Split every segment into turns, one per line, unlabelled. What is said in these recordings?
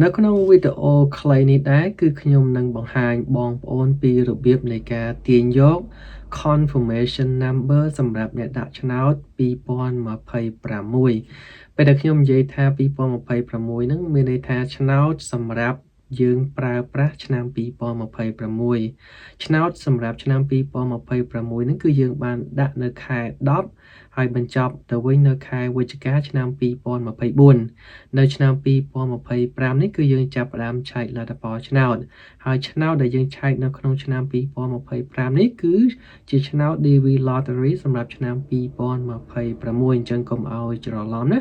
នៅក្នុងវីដេអូខ្លីនេះដែរគឺខ្ញុំនឹងបង្ហាញបងប្អូនពីរបៀបនៃការទាញយក confirmation number សម្រាប់អ្នកដាក់ឆ្នោត2026ពេលដែលខ្ញុំនិយាយថា2026ហ្នឹងមានន័យថាឆ្នោតសម្រាប់យើងប្រើប្រាស់ឆ្នាំ2026ឆ្នោតសម្រាប់ឆ្នាំ2026ហ្នឹងគឺយើងបានដាក់នៅខែ10ហើយបញ្ចប់ទៅវិញនៅខែវិច្ឆិកាឆ្នាំ2024នៅឆ្នាំ2025នេះគឺយើងចាប់ផ្ដើមឆែកលទ្ធផលឆ្នោតហើយឆ្នោតដែលយើងឆែកនៅក្នុងឆ្នាំ2025នេះគឺជាឆ្នោត DV Lottery សម្រាប់ឆ្នាំ2026អញ្ចឹងកុំឲ្យច្រឡំណា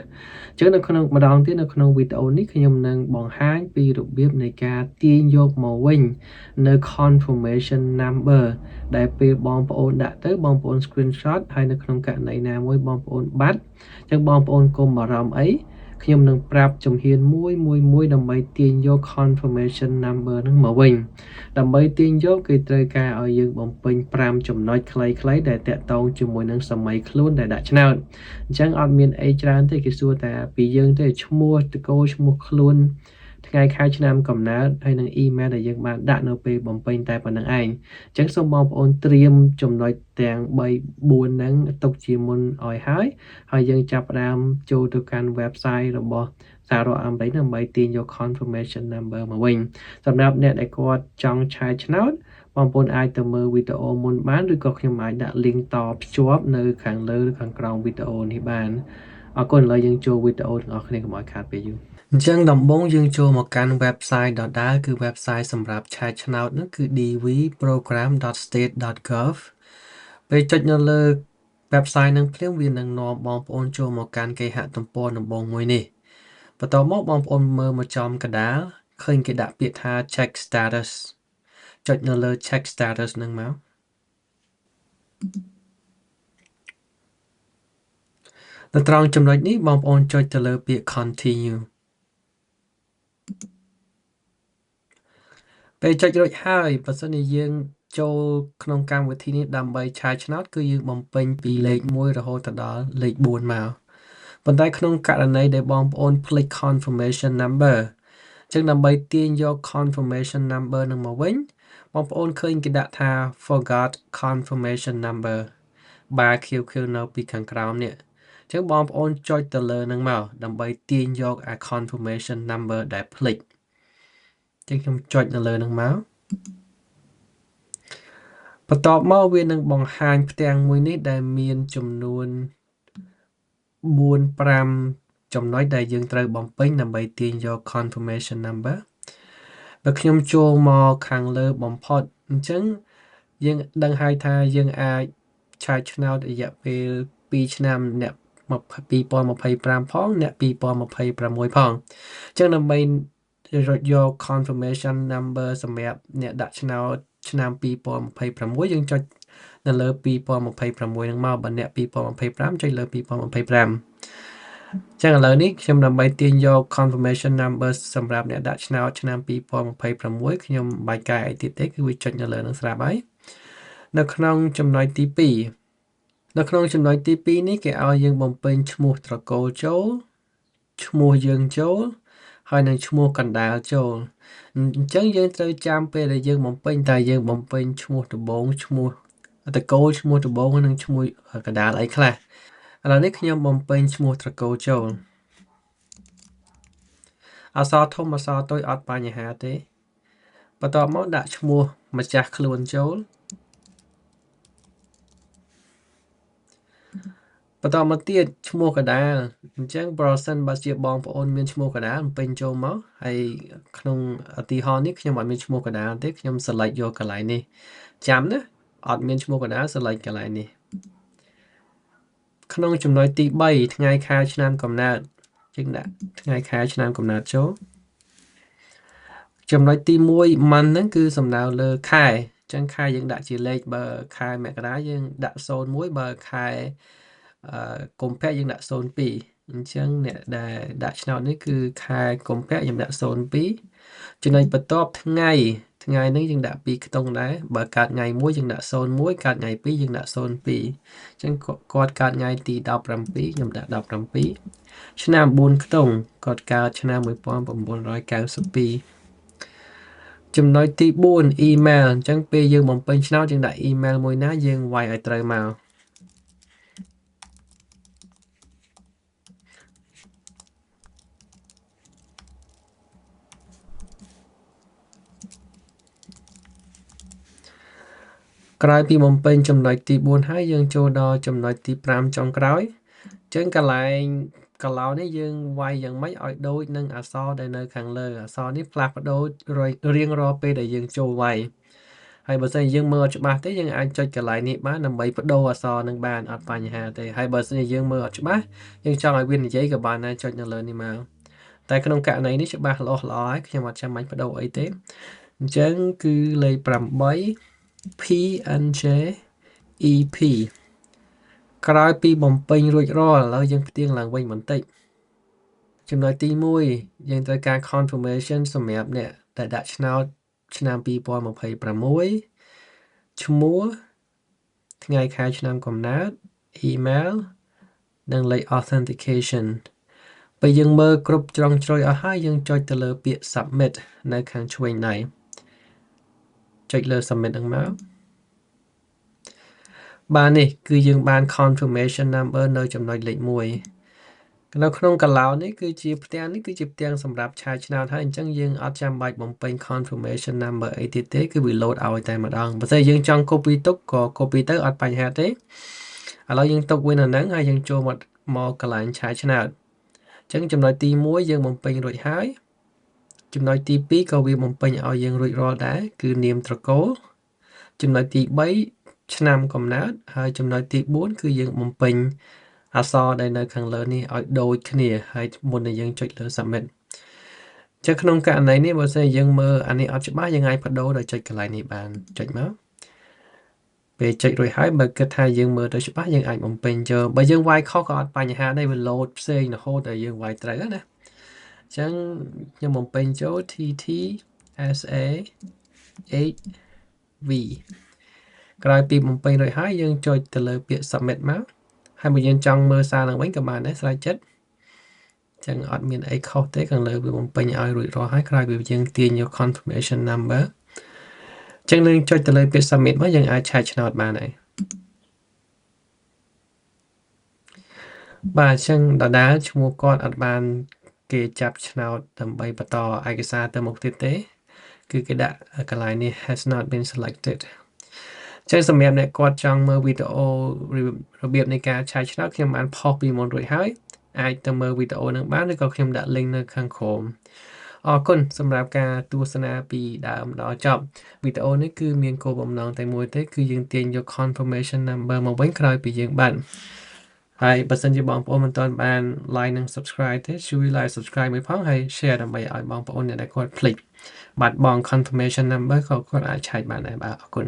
អញ្ចឹងនៅក្នុងម្ដងទៀតនៅក្នុងវីដេអូនេះខ្ញុំនឹងបង្ហាញពីរបៀបនៃការទាញយកមកវិញនៅ confirmation number ដែលពេលបងប្អូនដាក់ទៅបងប្អូន screenshot ហើយនៅក្នុងករណីណាមួយបងប្អូនបាត់អញ្ចឹងបងប្អូនកុំបារម្ភអីខ្ញុំនឹងប្រាប់ជំហានមួយដើម្បីទាញយក confirmation number ហ្នឹងមកវិញដើម្បីទាញយកគឺត្រូវការឲ្យយើងបំពេញ5ចំណុចខ្លីៗដែលតាក់ទងជាមួយនឹងសម័យខ្លួនដែលដាក់ឆ្នោតអញ្ចឹងអត់មានអីច្រើនទេគេសួរតែពីយើងទេឈ្មោះតកោឈ្មោះខ្លួនថ្ងៃខែឆ្នាំកំណើតហើយនឹង email ដែលយើងបានដាក់នៅពេលបំពេញតែប៉ុណ្្នឹងឯងអញ្ចឹងសូមបងប្អូនត្រៀមចំណុចទាំង3 4ហ្នឹងទុកជាមុនឲ្យហើយយើងចាប់ផ្ដើមចូលទៅកាន់ website របស់សហរដ្ឋអាមេរិកដើម្បីទាញយក confirmation number មកវិញសម្រាប់អ្នកដែលគាត់ចង់ឆែកឆ្នោតបងប្អូនអាចទៅមើលវីដេអូមុនបានឬក៏ខ្ញុំអាចដាក់ link តភ្ជាប់នៅខាងលើឬខាងក្រោមវីដេអូនេះបានអរគុណឥឡូវយើងចូលវីដេអូទាំងអស់គ្នាកុំឲ្យខាតពេលយូរអញ្ចឹងដំបូងយើងចូលមកកាន់ website ដដែលគឺ website សម្រាប់ឆែកឆ្នោតនោះគឺ dvprogram.state.gov ពេលចុចនៅលើ website នឹងភ្លាមវានឹងនាំបងប្អូនចូលមកកាន់គេហទំព័រដំបូងមួយនេះបន្ទាប់មកបងប្អូនមើលមកចំកណ្ដាលឃើញគេដាក់ពាក្យថា check status ចុចនៅលើ check status នឹងមកនៅត្រង់ចំណុចនេះបងប្អូនចុចទៅលើពាក្យ continue ពេលចុចរួចហើយបើសិនជាយើងចូលក្នុងកម្មវិធីនេះដើម្បីឆែកឆ្នោតគឺយើងបំពេញពីលេខ1រហូតដល់លេខ4មកប៉ុន្តែក្នុងករណីដែលបងប្អូនភ្លេច confirmation number អញ្ចឹងដើម្បីទាញយក confirmation number នឹងមកវិញបងប្អូនឃើញគេដាក់ថា forgot confirmation number បាខៀវៗនៅពីខាងក្រោមនេះអញ្ចឹងបងប្អូនចុចទៅលើនឹងមកដើម្បីទាញយក confirmation number ដែលភ្លេចអញ្ចឹងខ្ញុំចុចនៅលើនឹងមកបន្ទាប់មកវានឹងបង្ហាញផ្ទាំងមួយនេះដែលមានចំនួន4-5ចំណុចដែលយើងត្រូវបំពេញដើម្បីទាញយក confirmation number បើខ្ញុំចូលមកខាងលើបំផុតអញ្ចឹងយើងដឹងហើយថាយើងអាចឆែកឆ្នោតរយៈពេល2ឆ្នាំអ្នក2025ផងអ្នក2026ផងអញ្ចឹងដើម្បីរត់យក confirmation number សម្រាប់អ្នកដាក់ឆ្នោតឆ្នាំ2026យើងចុចនៅលើ2026ហ្នឹងមកបើអ្នក2025ចុចលើ2025ចឹងឥឡូវនេះខ្ញុំដើម្បីទាញយក confirmation number សម្រាប់អ្នកដាក់ឆ្នោតឆ្នាំ2026ខ្ញុំមិនបាច់កែអីទៀតទេគឺវាចុចនៅលើនឹងស្រាប់ហើយនៅក្នុងចំណុចទី2នៅក្នុងចំណុចទី2នេះគេឲ្យយើងបំពេញឈ្មោះត្រកូលចូលឈ្មោះយើងចូលហើយនឹងឈ្មោះកណ្ដាលចូលអញ្ចឹងយើងត្រូវចាំពេលដែលយើងបំពេញតែយើងបំពេញឈ្មោះដំបូងឈ្មោះត្រកូលឈ្មោះដំបូងនិងឈ្មោះកណ្ដាលអីខ្លះឥឡូវនេះខ្ញុំបំពេញឈ្មោះត្រកូលចូលអក្សរធំអក្សរតូចអត់បញ្ហាទេបន្ទាប់មកដាក់ឈ្មោះម្ចាស់ខ្លួនចូលបន្តមកទៀតឈ្មោះកដាលអញ្ចឹងប្រសិនបើជាបងប្អូនមានឈ្មោះកដាលបំពេញចូលមកហើយក្នុងឧទាហរណ៍នេះខ្ញុំអត់មានឈ្មោះកដាលទេខ្ញុំ select យកកន្លែងនេះចាំណាអត់មានឈ្មោះកដាល select កន្លែងនេះក្នុងចំណុចទី3ថ្ងៃខែឆ្នាំកំណើតយើងដាក់ថ្ងៃខែឆ្នាំកំណើតចូលចំណុចទី1 month ហ្នឹងគឺសំដៅលើខែអញ្ចឹងខែយើងដាក់ជាលេខបើខែមករាយើងដាក់01បើខែកុម្ភៈយើងដាក់02អញ្ចឹងអ្នកដែលដាក់ឆ្នោតនេះគឺខែកុម្ភៈខ្ញុំដាក់02ចំណុចបន្ទាប់ ថ្ងៃនេះយើងដាក់2ខ្ទង់ដែរបើកើតថ្ងៃ1យើងដាក់01កើតថ្ងៃ2យើងដាក់02អញ្ចឹងគាត់កើតថ្ងៃទី17ខ្ញុំដាក់17ឆ្នាំ4ខ្ទង់គាត់កើតឆ្នាំ1992ចំណុចទី4 email អញ្ចឹងពេលយើងបំពេញឆ្នោតយើងដាក់ email មួយណាយើងវាយឲ្យត្រូវមកក្រោយពីបំពេញចំណុចទី4ហើយយើងចូលដល់ចំណុចទី5ចុងក្រោយអញ្ចឹងកន្លែងកន្លោនេះយើងវាយយ៉ាងម៉េចឲ្យដូចនឹងអក្សរដែលនៅខាងលើអក្សរនេះផ្លាស់ប្ដូររៀងរាល់ពេលដែលយើងចូលវាយហើយបើសិនជាយើងមើលអត់ច្បាស់ទេយើងអាចចុចកន្លែងនេះបានដើម្បីបដូរអក្សរនឹងបានអត់បញ្ហាទេហើយបើសិនជាយើងមើលអត់ច្បាស់យើងចង់ឲ្យវានិយាយក៏បានដែរចុចនៅលើនេះមកតែក្នុងករណីនេះច្បាស់ល្អហើយខ្ញុំអត់ចាំបាច់បដូរអីទេអញ្ចឹងគឺលេខ8 PNJ EP ក្រោយពីបំពេញរួចរាល់ឥឡូវយើងផ្ទៀងឡើងវិញបន្តិចចំណុចទី1យើងត្រូវការ confirmation សម្រាប់អ្នកដែលដាក់ឆ្នោតឆ្នាំ2026ឈ្មោះថ្ងៃខែឆ្នាំកំណើត email និងលេខ authentication ពេលយើងមើលគ្រប់ជ្រុងជ្រោយអស់ហើយយើងចុចទៅលើពាក្យ submit នៅខាងឆ្វេងដៃចុចលើ submit ហ្នឹងមកបាទនេះគឺយើងបាន confirmation number នៅចំណុចលេខ1នៅក្នុងកន្លោនេះគឺជាផ្ទាំងនេះគឺជាផ្ទាំងសម្រាប់ឆាយឆ្នោតហើយអញ្ចឹងយើងអត់ចាំបាច់បំពេញ confirmation number អីទៀតទេគឺវា load ឲ្យតែម្ដងបើស្អីយើងចង់ copy ទុកក៏ copy ទៅអត់បញ្ហាទេឥឡូវយើងទុកវានៅហ្នឹងហើយយើងចូលមកកន្លែងឆាយឆ្នោតអញ្ចឹងចំណុចទី1យើងបំពេញរួចហើយចំណុចទី2ក៏វាបំពេញឲ្យយើងរួចរាល់ដែរគឺនាមត្រកូលចំណុចទី3ឆ្នាំកំណើតហើយចំណុចទី4គឺយើងបំពេញអក្សរដែលនៅខាងលើនេះឲ្យដូចគ្នាហើយមុននឹងយើងចុចលើ submit ចឹងក្នុងករណីនេះបើសិនយើងមើលអានេះអត់ច្បាស់យើងអាចបដូរដោយចុចកន្លែងនេះបានចុចមកពេលចុចរួចហើយបើគិតថាយើងមើលទៅច្បាស់យើងអាចបំពេញចូលបើយើងវាយខុសក៏អត់បញ្ហាដែរវា load ផ្សេងរហូតដល់យើងវាយត្រូវណាអញ្ចឹងខ្ញុំបំពេញចូល TTSA8V ក្រោយពីបំពេញរួចហើយយើងចុចទៅលើពាក្យ submit មកហើយបើយើងចង់មើលសារឡើងវិញក៏បានដែរស្រេចចិត្តចឹងអត់មានអីខុសទេខាងលើវាបំពេញឲ្យរួចរាល់ហើយក្រោយពីយើងទាញយក confirmation number ចឹងនឹងចុចទៅលើពាក្យ submit មកយើងអាចឆែកឆ្នោតបានហើយបាទចឹងដដែលឈ្មោះគាត់អត់បានគេចាប់ឆ្នោតដើម្បីបន្តឯកសារទៅមុខទៀតទេគឺគេដាក់កន្លែងនេះ has not been selected ចឹងសម្រាប់អ្នកគាត់ចង់មើលវីដេអូរបៀបនៃការឆែកឆ្នោតខ្ញុំបានផុសពីមុនរួចហើយអាចទៅមើលវីដេអូនឹងបានឬក៏ខ្ញុំដាក់ link នៅខាងក្រោមអរគុណសម្រាប់ការទស្សនាពីដើមដល់ចប់វីដេអូនេះគឺមានគោលបំណងតែមួយទេគឺយើងទាញយក confirmation number មកវិញក្រោយពីយើងបានហើយបើសិនជាបងប្អូនមិនទាន់បាន like និង subscribe ទេជួយ like subscribe មួយផងហើយ share ដើម្បីឲ្យបងប្អូនអ្នកដែលគាត់ភ្លេចបាត់បង់ confirmation number ក៏គាត់អាចឆែកបានដែរបាទអរគុណ